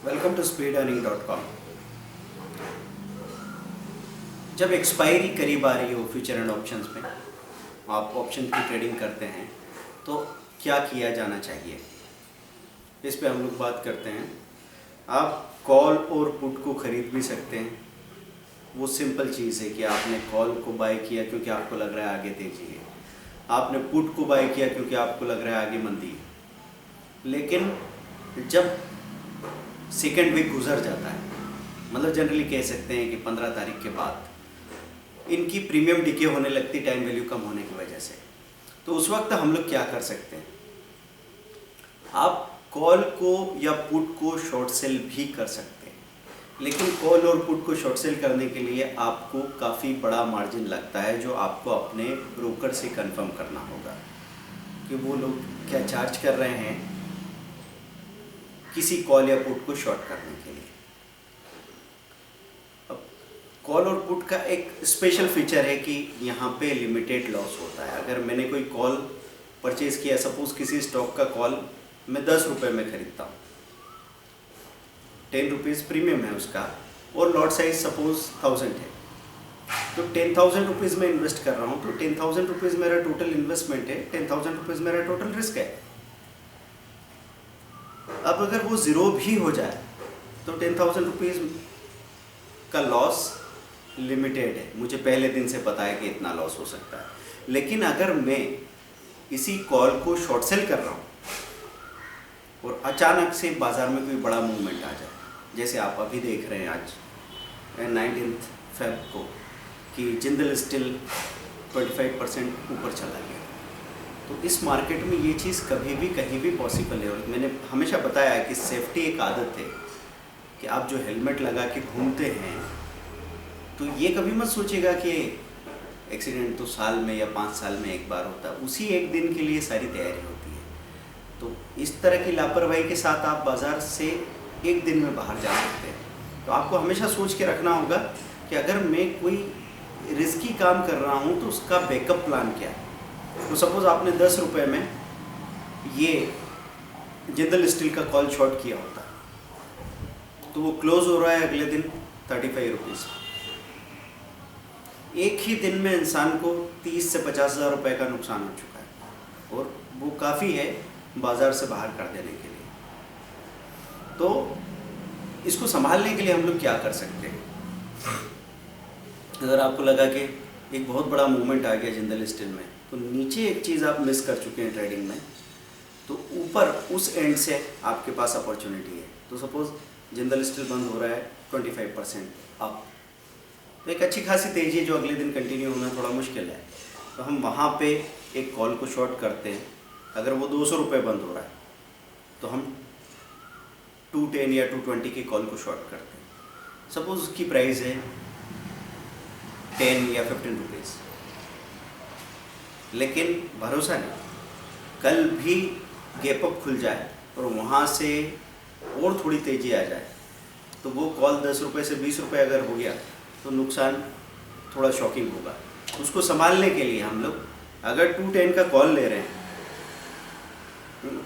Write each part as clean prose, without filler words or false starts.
Welcome to speedearning.com। जब expiry करीब आ रही हो फ्यूचर एंड ऑप्शंस में, आप ऑप्शन की ट्रेडिंग करते हैं तो क्या किया जाना चाहिए, इस पे हम लोग बात करते हैं। आप कॉल और पुट को ख़रीद भी सकते हैं। वो सिंपल चीज़ है कि आपने कॉल को बाय किया क्योंकि आपको लग रहा है आगे तेजी है, आपने पुट को बाय किया क्योंकि आपको लग रहा है आगे मंदी है। लेकिन जब सेकेंड वीक गुजर जाता है, मतलब जनरली कह सकते हैं कि 15 तारीख के बाद इनकी प्रीमियम डिके होने लगती, टाइम वैल्यू कम होने की वजह से। तो उस वक्त हम लोग क्या कर सकते हैं, आप कॉल को या पुट को शॉर्ट सेल भी कर सकते हैं। लेकिन कॉल और पुट को शॉर्ट सेल करने के लिए आपको काफ़ी बड़ा मार्जिन लगता है, जो आपको अपने ब्रोकर से कंफर्म करना होगा कि वो लोग क्या चार्ज कर रहे हैं किसी कॉल या पुट को शॉर्ट करने के लिए। अब कॉल और पुट का एक स्पेशल फीचर है कि यहाँ पे लिमिटेड लॉस होता है। अगर मैंने कोई कॉल परचेज़ किया, सपोज किसी स्टॉक का कॉल मैं 10 रुपये में ख़रीदता हूँ, 10 रुपीज़ प्रीमियम है उसका, और लॉट साइज सपोज 1000 है, तो 10,000 रुपीज़ में इन्वेस्ट कर रहा हूँ, तो 10,000 रुपीज़ मेरा टोटल इन्वेस्टमेंट है, 10,000 रुपीज़ मेरा टोटल रिस्क है। अब अगर वो ज़ीरो भी हो जाए तो 10,000 रुपीज़ का लॉस लिमिटेड है, मुझे पहले दिन से पता है कि इतना लॉस हो सकता है। लेकिन अगर मैं इसी कॉल को शॉर्ट सेल कर रहा हूँ और अचानक से बाज़ार में कोई बड़ा मूवमेंट आ जाए, जैसे आप अभी देख रहे हैं आज 19 फेब को कि जिंदल स्टील 25% ऊपर चला गया, तो इस मार्केट में ये चीज़ कभी भी कहीं भी पॉसिबल है। और मैंने हमेशा बताया है कि सेफ्टी एक आदत है कि आप जो हेलमेट लगा के घूमते हैं, तो ये कभी मत सोचिएगा कि एक्सीडेंट तो साल में या 5 साल में एक बार होता है, उसी एक दिन के लिए सारी तैयारी होती है। तो इस तरह की लापरवाही के साथ आप बाज़ार से एक दिन में बाहर जा सकते हैं। तो आपको हमेशा सोच के रखना होगा कि अगर मैं कोई रिस्की काम कर रहा हूँ तो उसका बैकअप प्लान क्या है। तो सपोज़ आपने 10 रुपये में ये जिंदल स्टील का कॉल शॉर्ट किया होता, तो वो क्लोज हो रहा है अगले दिन 35 रुपीज़। एक ही दिन में इंसान को 30 से 50,000 रुपये का नुकसान हो चुका है, और वो काफ़ी है बाज़ार से बाहर कर देने के लिए। तो इसको संभालने के लिए हम लोग क्या कर सकते हैं, अगर आपको लगा कि एक बहुत बड़ा मूवमेंट आ गया जिंदल स्टील में, तो नीचे एक चीज़ आप मिस कर चुके हैं ट्रेडिंग में, तो ऊपर उस एंड से आपके पास अपॉर्चुनिटी है। तो सपोज़ जिंदल स्टील बंद हो रहा है 25% अप, तो एक अच्छी खासी तेज़ी जो अगले दिन कंटिन्यू होना थोड़ा मुश्किल है, तो हम वहाँ पे एक कॉल को शॉर्ट करते हैं। अगर वो 200 रुपये बंद हो रहा है तो हम 210 या 220 की कॉल को शॉर्ट करते हैं। सपोज़ उसकी प्राइस है 10 या 15 रुपीज़, लेकिन भरोसा नहीं, कल भी गैप अप खुल जाए और वहाँ से और थोड़ी तेज़ी आ जाए, तो वो कॉल 10 रुपये से 20 रुपये अगर हो गया तो नुकसान थोड़ा शॉकिंग होगा। उसको संभालने के लिए हम लोग अगर 210 का कॉल ले रहे हैं,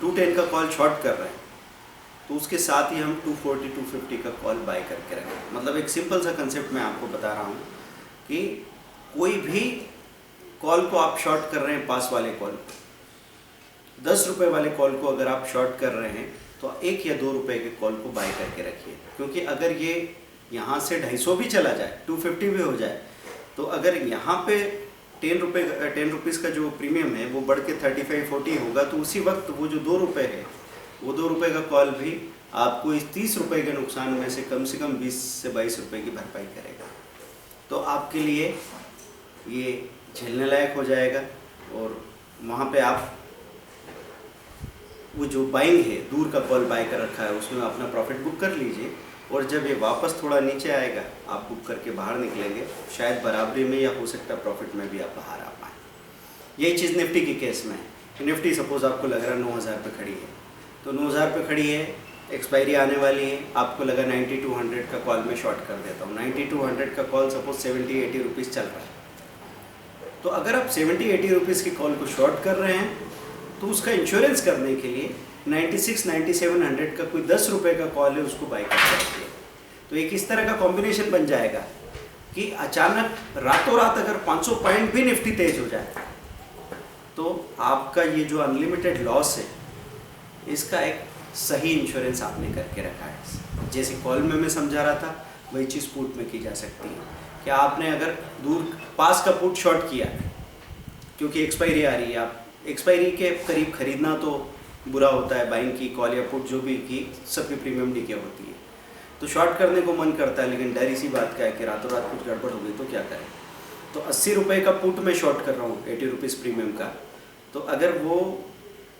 210 का कॉल शॉर्ट कर रहे हैं, तो उसके साथ ही हम 240 250 का कॉल बाय करके रखें। मतलब एक सिंपल सा कंसेप्ट मैं आपको बता रहा हूँ कि कोई भी कॉल को आप शॉर्ट कर रहे हैं, पास वाले कॉल 10 रुपये वाले कॉल को अगर आप शॉर्ट कर रहे हैं, तो 1 या 2 रुपये के कॉल को बाय करके रखिए। क्योंकि अगर ये यहाँ से 250 भी चला जाए, 250 भी हो जाए, तो अगर यहाँ पे 10 रुपीज़ का जो प्रीमियम है वो बढ़ के 35-40 होगा, तो उसी वक्त वो जो 2 रुपये है, वो 2 रुपये का कॉल भी आपको इस 30 रुपये के नुकसान में से कम 20 से 22 रुपये की भरपाई करेगा। तो आपके लिए ये झेलने लायक हो जाएगा, और वहाँ पे आप वो जो बाइंग है, दूर का कॉल बाय कर रखा है, उसमें अपना प्रॉफिट बुक कर लीजिए, और जब ये वापस थोड़ा नीचे आएगा आप बुक करके बाहर निकलेंगे, शायद बराबरी में या हो सकता है प्रॉफिट में भी आप बाहर आ पाएँ। यही चीज़ निफ्टी के केस में है। निफ्टी सपोज़ आपको लग रहा है 9,000 पे खड़ी है, तो 9,000 पे खड़ी है, एक्सपायरी आने वाली है, आपको लगा 9200 का कॉल में शॉर्ट कर देता हूँ। 9200 का कॉल सपोज 70-80 रुपीज़ चल रहा है, तो अगर आप 70-80 रुपीज़ की कॉल को शॉर्ट कर रहे हैं, तो उसका इंश्योरेंस करने के लिए 96-9700 का कोई 10 रुपये का कॉल है उसको बाई कर सकती है। तो एक इस तरह का कॉम्बिनेशन बन जाएगा कि अचानक रातों रात अगर 500 पॉइंट भी निफ्टी तेज हो जाए तो आपका ये जो अनलिमिटेड लॉस है इसका एक सही इंश्योरेंस आपने करके रखा है। जैसे कॉल में मैं समझा रहा था वही चीज़ पुट में की जा सकती है कि आपने अगर दूर पास का पुट शॉर्ट किया क्योंकि एक्सपायरी आ रही है, आप एक्सपायरी के करीब खरीदना तो बुरा होता है, बाइंग की कॉल या पुट जो भी की सबकी प्रीमियम डीके होती है, तो शॉर्ट करने को मन करता है, लेकिन डर इसी बात का है कि रातों रात कुछ गड़बड़ हो गई तो क्या करें। तो 80 रुपये का पुट में शॉर्ट कर रहा हूँ 80 रुपीज़ प्रीमियम का, तो अगर वो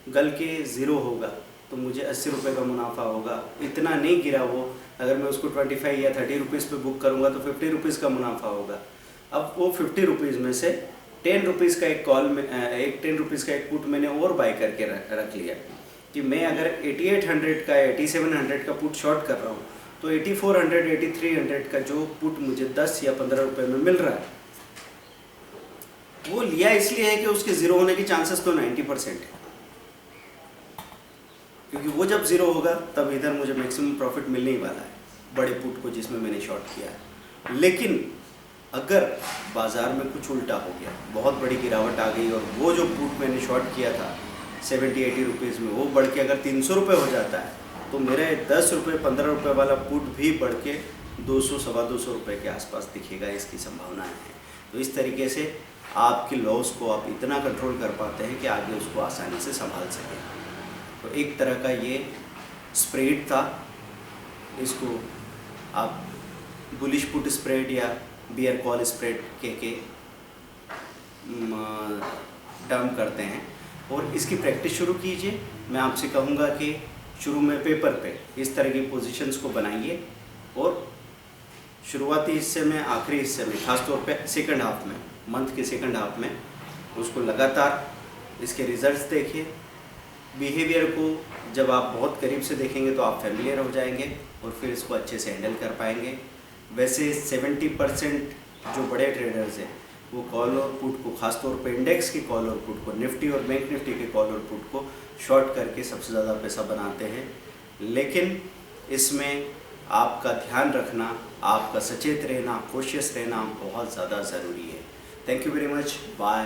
गल के ज़ीरो होगा तो मुझे 80 रुपये का मुनाफा होगा। इतना नहीं गिरा वो, अगर मैं उसको 25 या 30 रुपीज़ पे बुक करूँगा तो 50 रुपीज़ का मुनाफा होगा। अब वो 50 रुपीज़ में से 10 रुपीज़ का एक कॉल में 10 रुपीज़ का एक पुट मैंने और बाई करके रख लिया कि मैं अगर 8800 का 8700 का पुट शॉर्ट कर रहा हूँ तो 8400 8300 का जो पुट मुझे 10 या 15 रुपये में मिल रहा है वो लिया इसलिए है कि उसके ज़ीरो होने के चांसेस तो 90% है, क्योंकि वो जब ज़ीरो होगा तब इधर मुझे मैक्सिमम प्रॉफिट मिलने ही वाला है बड़े पुट को जिसमें मैंने शॉर्ट किया है। लेकिन अगर बाज़ार में कुछ उल्टा हो गया, बहुत बड़ी गिरावट आ गई और वो जो पुट मैंने शॉर्ट किया था 70-80 रुपीज़ में वो बढ़ के अगर 300 रुपये हो जाता है तो मेरा 10 रुपये 15 रुपये वाला पुट भी बढ़ के 200-225 रुपये के आसपास दिखेगा, इसकी संभावना है। तो इस तरीके से आपकी लॉस को आप इतना कंट्रोल कर पाते हैं कि आगे उसको आसानी से संभाल सकें। तो एक तरह का ये स्प्रेड था, इसको आप बुलिश पुट स्प्रेड या बियर कॉल स्प्रेड के टर्म करते हैं और इसकी प्रैक्टिस शुरू कीजिए। मैं आपसे कहूँगा कि शुरू में पेपर पे इस तरह की पोजीशंस को बनाइए और शुरुआती हिस्से में आखिरी हिस्से में खासतौर पे सेकंड हाफ में, मंथ के सेकंड हाफ में उसको लगातार इसके रिजल्ट्स देखिए। बिहेवियर को जब आप बहुत करीब से देखेंगे तो आप फैमिलियर हो जाएंगे और फिर इसको अच्छे से हैंडल कर पाएंगे। वैसे 70% जो बड़े ट्रेडर्स हैं वो कॉल और पुट को, खासतौर पे इंडेक्स के कॉल और पुट को, निफ्टी और बैंक निफ्टी के कॉल और पुट को शॉर्ट करके सबसे ज़्यादा पैसा बनाते हैं। लेकिन इसमें आपका ध्यान रखना, आपका सचेत रहना, कॉशियस रहना बहुत ज़्यादा ज़रूरी है। Thank you very much, bye.